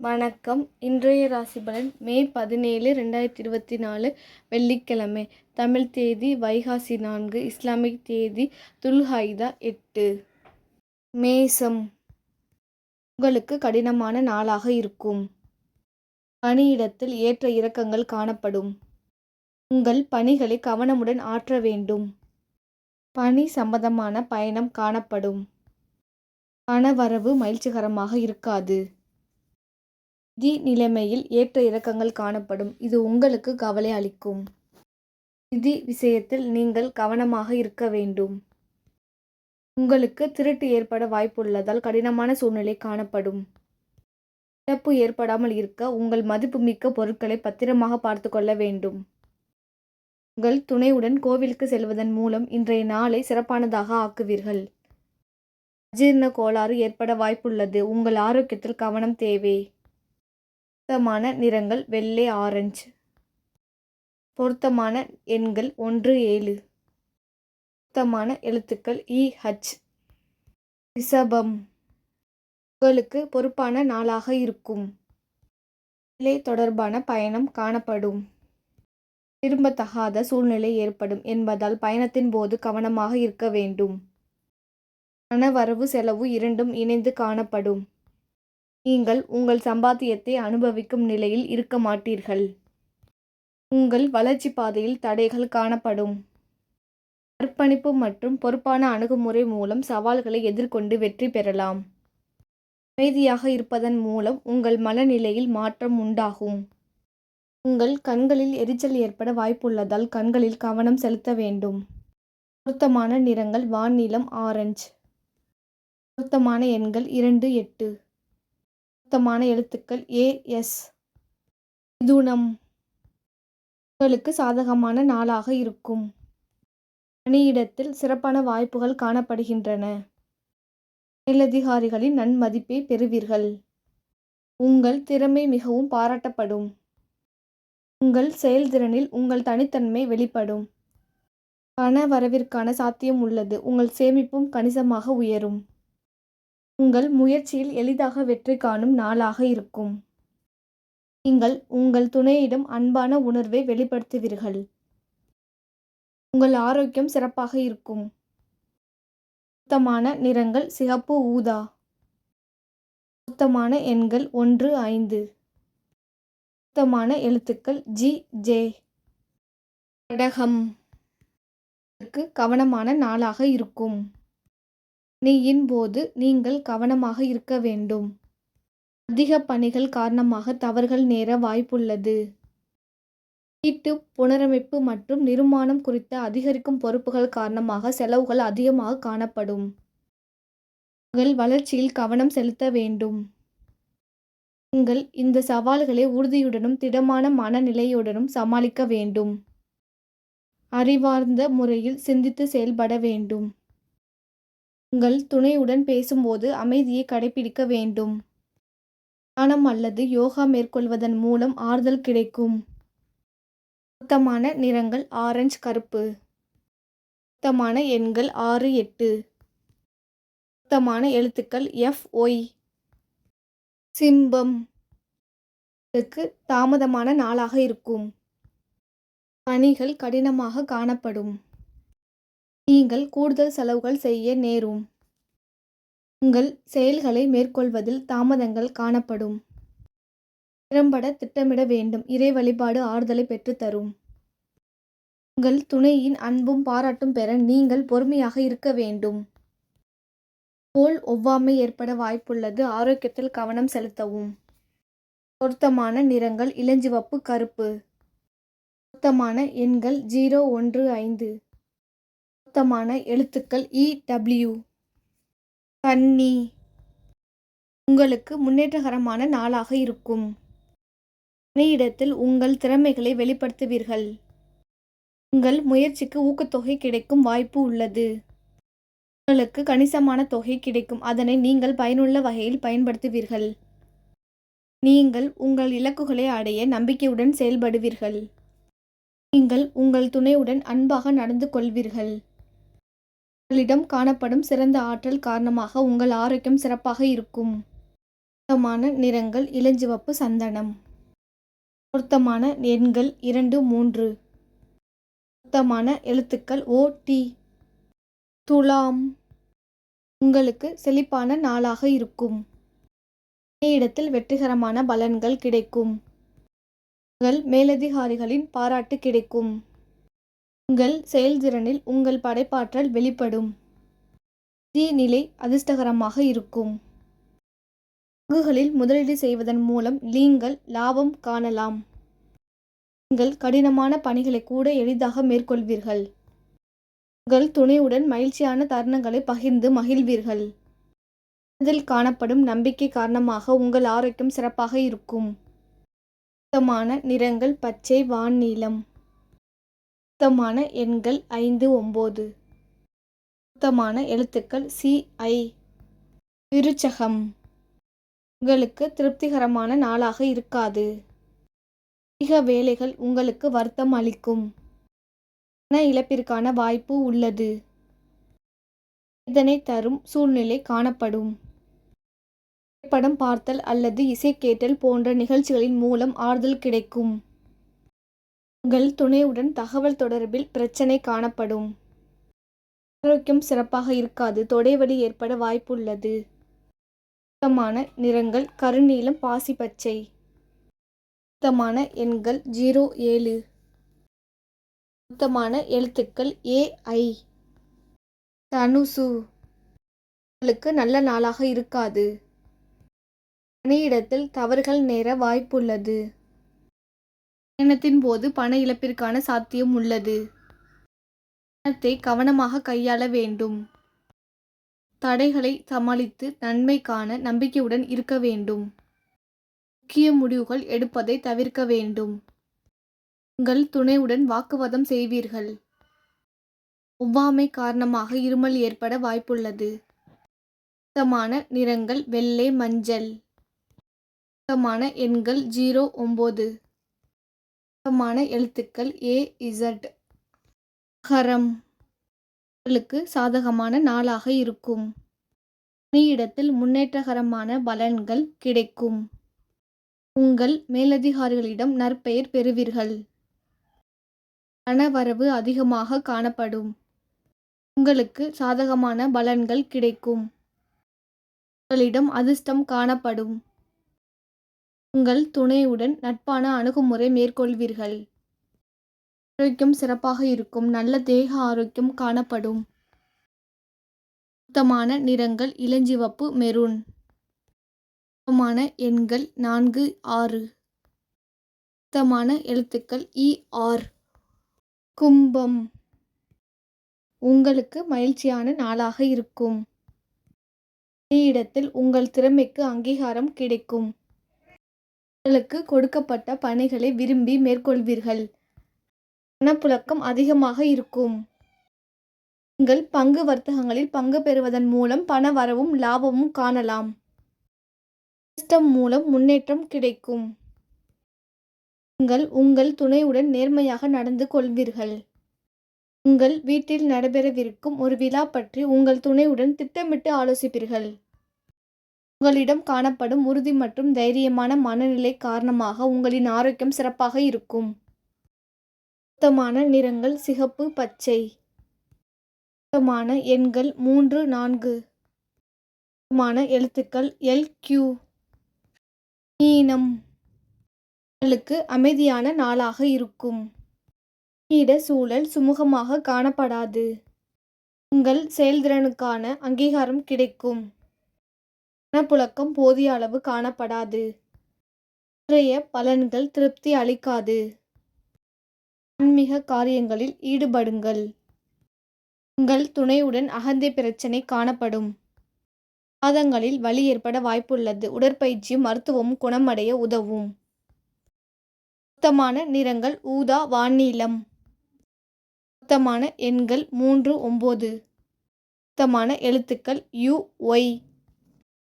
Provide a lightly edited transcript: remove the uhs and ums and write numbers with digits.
வணக்கம். இன்றைய ராசி பலன் மே 17, 2024 வெள்ளிக்கிழமை. தமிழ் தேதி வைகாசி 4, இஸ்லாமிக் தேதி துல்ஹைதா 8. மேசம். உங்களுக்கு கடினமான நாளாக இருக்கும். பணியிடத்தில் ஏற்ற இறக்கங்கள் காணப்படும். உங்கள் பணிகளை கவனமுடன் ஆற்ற வேண்டும். பணி சம்பந்தமான பயணம் காணப்படும். பணவரவு மகிழ்ச்சிகரமாக இருக்காது. நிதி நிலைமையில் ஏற்ற இறக்கங்கள் காணப்படும். இது உங்களுக்கு கவலை அளிக்கும். நிதி விஷயத்தில் நீங்கள் கவனமாக இருக்க வேண்டும். உங்களுக்கு திருட்டு ஏற்பட வாய்ப்புள்ளதால் கடினமான சூழ்நிலை காணப்படும். இழப்பு ஏற்படாமல் இருக்க உங்கள் மதிப்புமிக்க பொருட்களை பத்திரமாக பார்த்து கொள்ள வேண்டும். உங்கள் துணையுடன் கோவிலுக்கு செல்வதன் மூலம் இன்றைய நாளை சிறப்பானதாக ஆக்குவீர்கள். அஜீரண கோளாறு ஏற்பட வாய்ப்புள்ளது. உங்கள் ஆரோக்கியத்தில் கவனம் தேவை. பொருத்தமான நிறங்கள் வெள்ளை, ஆரஞ்சு. பொருத்தமான எண்கள் 1, 7. பொருத்தமான எழுத்துக்கள் EH. ரிஷபம். உங்களுக்கு பொறுப்பான நாளாக இருக்கும். வேலை தொடர்பான பயணம் காணப்படும். விரும்பத்தகாத சூழ்நிலை ஏற்படும் என்பதால் பயணத்தின் போது கவனமாக இருக்க வேண்டும். பணவரவு செலவு இரண்டும் இணைந்து காணப்படும். நீங்கள் உங்கள் சம்பாத்தியத்தை அனுபவிக்கும் நிலையில் இருக்க மாட்டீர்கள். உங்கள் வளர்ச்சி பாதையில் தடைகள் காணப்படும். அர்ப்பணிப்பு மற்றும் பொறுப்பான அணுகுமுறை மூலம் சவால்களை எதிர்கொண்டு வெற்றி பெறலாம். அமைதியாக இருப்பதன் மூலம் உங்கள் மனநிலையில் மாற்றம் உண்டாகும். உங்கள் கண்களில் எரிச்சல் ஏற்பட வாய்ப்புள்ளதால் கண்களில் கவனம் செலுத்த வேண்டும். பொருத்தமான நிறங்கள் வான்நிலம், ஆரஞ்சு. பொருத்தமான எண்கள் 2, 8. பொருத்தமான எழுத்துக்கள் AS. மிதுனம். உங்களுக்கு சாதகமான நாளாக இருக்கும். பணியிடத்தில் சிறப்பான வாய்ப்புகள் காணப்படுகின்றன. மேலதிகாரிகளின் நன்மதிப்பை பெறுவீர்கள். உங்கள் திறமை மிகவும் பாராட்டப்படும். உங்கள் செயல்திறனில் உங்கள் தனித்தன்மை வெளிப்படும். பண வரவிற்கான சாத்தியம் உள்ளது. உங்கள் சேமிப்பும் கணிசமாக உயரும். உங்கள் முயற்சியில் எளிதாக வெற்றி காணும் நாளாக இருக்கும். நீங்கள் உங்கள் துணையிடம் அன்பான உணர்வை வெளிப்படுத்துவீர்கள். உங்கள் ஆரோக்கியம் சிறப்பாக இருக்கும். பொருத்தமான நிறங்கள் சிகப்பு, ஊதா. பொருத்தமான எண்கள் 1, 5. பொருத்தமான எழுத்துக்கள் GJ. கடகம். கவனமான நாளாக இருக்கும். பணியின் போது நீங்கள் கவனமாக இருக்க வேண்டும். அதிக பணிகள் காரணமாக தவறுகள் நேர வாய்ப்புள்ளது. வீட்டு புனரமைப்பு மற்றும் நிர்மாணம் குறித்த அதிகரிக்கும் பொறுப்புகள் காரணமாக செலவுகள் அதிகமாக காணப்படும். உங்கள் வளர்ச்சியில் கவனம் செலுத்த வேண்டும். நீங்கள் இந்த சவால்களை உறுதியுடனும் திடமான மனநிலையுடனும் சமாளிக்க வேண்டும். அறிவார்ந்த முறையில் சிந்தித்து செயல்பட வேண்டும். உங்கள் துணையுடன் பேசும்போது அமைதியை கடைபிடிக்க வேண்டும். தியானம் அல்லது யோகா மேற்கொள்வதன் மூலம் ஆறுதல் கிடைக்கும். பொருத்தமான நிறங்கள் ஆரஞ்சு, கருப்பு. பொருத்தமான எண்கள் 6, 8. பொருத்தமான எழுத்துக்கள் FY. சிம்பம். தாமதமான நாளாக இருக்கும். பணிகள் கடினமாக காணப்படும். நீங்கள் கூடுதல் செலவுகள் செய்ய நேரும். உங்கள் செயல்களை மேற்கொள்வதில் தாமதங்கள் காணப்படும். திறம்பட திட்டமிட வேண்டும். இறை வழிபாடு ஆறுதலை பெற்றுத்தரும். உங்கள் துணையின் அன்பும் பாராட்டும் பெற நீங்கள் பொறுமையாக இருக்க வேண்டும். தோல் ஒவ்வாமை ஏற்பட வாய்ப்புள்ளது. ஆரோக்கியத்தில் கவனம் செலுத்தவும். பொருத்தமான நிறங்கள் இளஞ்சிவப்பு, கருப்பு. பொருத்தமான எண்கள் 0, 1, 5. பொருத்தமான எழுத்துக்கள் EW. கன்னி. உங்களுக்கு முன்னேற்றகரமான நாளாக இருக்கும். பணியிடத்தில் உங்கள் திறமைகளை வெளிப்படுத்துவீர்கள். உங்கள் முயற்சிக்கு ஊக்கத்தொகை கிடைக்கும் வாய்ப்பு உள்ளது. உங்களுக்கு கணிசமான தொகை கிடைக்கும். அதனை நீங்கள் பயனுள்ள வகையில் பயன்படுத்துவீர்கள். நீங்கள் உங்கள் இலக்குகளை அடைய நம்பிக்கையுடன் செயல்படுவீர்கள். நீங்கள் உங்கள் துணையுடன் அன்பாக நடந்து கொள்வீர்கள். உங்களிடம் காணப்படும் சிறந்த ஆற்றல் காரணமாக உங்கள் ஆரோக்கியம் சிறப்பாக இருக்கும். பொருத்தமான நிறங்கள் இளஞ்சிவப்பு சந்தனம். பொருத்தமான எண்கள் 2, 3. பொருத்தமான எழுத்துக்கள் OT. துலாம். உங்களுக்கு செழிப்பான நாளாக இருக்கும். பணியிடத்தில் வெற்றிகரமான பலன்கள் கிடைக்கும். உங்கள் மேலதிகாரிகளின் பாராட்டு கிடைக்கும். உங்கள் செயல்திறனில் உங்கள் படைப்பாற்றல் வெளிப்படும். நிதி நிலை அதிர்ஷ்டகரமாக இருக்கும். பங்குகளில் முதலீடு செய்வதன் மூலம் நீங்கள் லாபம் காணலாம். நீங்கள் கடினமான பணிகளை கூட எளிதாக மேற்கொள்வீர்கள். உங்கள் துணையுடன் மகிழ்ச்சியான தருணங்களை பகிர்ந்து மகிழ்வீர்கள். மனதில் காணப்படும் நம்பிக்கை காரணமாக உங்கள் ஆரோக்கியம் சிறப்பாக இருக்கும். பொருத்தமான நிறங்கள் பச்சை வான்நீலம். பொருத்தமான எண்கள் 5, 9. பொருத்தமான எழுத்துக்கள் CI. விருச்சகம். உங்களுக்கு திருப்திகரமான நாளாக இருக்காது. அதிக வேலைகள் உங்களுக்கு வருத்தம் அளிக்கும். பண இழப்பிற்கான வாய்ப்பு உள்ளது. வேதனை தரும் சூழ்நிலை காணப்படும். திரைப்படம் பார்த்தல் அல்லது இசை கேட்டல் போன்ற நிகழ்ச்சிகளின் மூலம் ஆறுதல் கிடைக்கும். உங்கள் துணையுடன் தகவல் தொடர்பில் பிரச்சனை காணப்படும். ஆரோக்கியம் சிறப்பாக இருக்காது. தொடைவலி ஏற்பட வாய்ப்புள்ளது. பொருத்தமான நிறங்கள் கருநீலம் பாசிப்பச்சை. பொருத்தமான எண்கள் 0, 7. பொருத்தமான எழுத்துக்கள் AI. தனுசு. உங்களுக்கு நல்ல நாளாக இருக்காது. பணியிடத்தில் தவறுகள் நேர வாய்ப்புள்ளது. பயணத்தின் போது பண இழப்பிற்கான சாத்தியம் உள்ளது. பணத்தை கவனமாக கையாள வேண்டும். தடைகளை சமாளித்து நன்மை காண நம்பிக்கையுடன் இருக்க வேண்டும். முக்கிய முடிவுகள் எடுப்பதை தவிர்க்க வேண்டும். உங்கள் துணையுடன் வாக்குவாதம் செய்வீர்கள். ஒவ்வாமை காரணமாக இருமல் ஏற்பட வாய்ப்புள்ளது. பொருத்தமான நிறங்கள் வெள்ளை மஞ்சள். பொருத்தமான எண்கள் 0, 9. பொருத்தமான எழுத்துக்கள் AZ. மகரம். உங்களுக்கு சாதகமான நாளாக இருக்கும். பணியிடத்தில் முன்னேற்றகரமான பலன்கள் கிடைக்கும். உங்கள் மேலதிகாரிகளிடம் நற்பெயர் பெறுவீர்கள். பணவரவு அதிகமாக காணப்படும். உங்களுக்கு சாதகமான பலன்கள் கிடைக்கும். உங்களிடம் அதிர்ஷ்டம் காணப்படும். உங்கள் துணையுடன் நட்பான அணுகுமுறை மேற்கொள்வீர்கள். ஆரோக்கியம் சிறப்பாக இருக்கும். நல்ல தேக ஆரோக்கியம் காணப்படும். பொருத்தமான நிறங்கள் இளஞ்சிவப்பு மெரூன். பொருத்தமான எண்கள் 4, 6. பொருத்தமான எழுத்துக்கள் ER. கும்பம். உங்களுக்கு மகிழ்ச்சியான நாளாக இருக்கும். பணியிடத்தில் உங்கள் திறமைக்கு அங்கீகாரம் கிடைக்கும். உங்களுக்கு கொடுக்கப்பட்ட பணிகளை விரும்பி மேற்கொள்வீர்கள். பணப்புழக்கம் அதிகமாக இருக்கும். நீங்கள் பங்கு வர்த்தகங்களில் பங்கு பெறுவதன் மூலம் பண வரவும் லாபமும் காணலாம். அதிர்ஷ்டம் மூலம் முன்னேற்றம் கிடைக்கும். நீங்கள் உங்கள் துணையுடன் நேர்மையாக நடந்து கொள்வீர்கள். உங்கள் வீட்டில் நடைபெறவிருக்கும் ஒரு விழா பற்றி உங்கள் துணையுடன் திட்டமிட்டு ஆலோசிப்பீர்கள். உங்களிடம் காணப்படும் உறுதி மற்றும் தைரியமான மனநிலை காரணமாக உங்களின் ஆரோக்கியம் சிறப்பாக இருக்கும். பொருத்தமான நிறங்கள் சிகப்பு பச்சை. பொருத்தமான எண்கள் 3, 4. பொருத்தமான எழுத்துக்கள் LQ. மீனம். உங்களுக்கு அமைதியான நாளாக இருக்கும். பணியிட சூழல் சுமூகமாக காணப்படாது. உங்கள் செயல்திறனுக்கான அங்கீகாரம் கிடைக்கும். பணப்புழக்கம் போதிய அளவு காணப்படாது. இன்றைய பலன்கள் திருப்தி அளிக்காது. ஆன்மீக காரியங்களில் ஈடுபடுங்கள். உங்கள் துணையுடன் அகந்தை பிரச்சனை காணப்படும். பாதங்களில் வலி ஏற்பட வாய்ப்புள்ளது. உடற்பயிற்சியும் மருத்துவமும் குணமடைய உதவும். பொருத்தமான நிறங்கள் ஊதா வான்நீலம். பொருத்தமான எண்கள் 3, 9. பொருத்தமான எழுத்துக்கள் UY.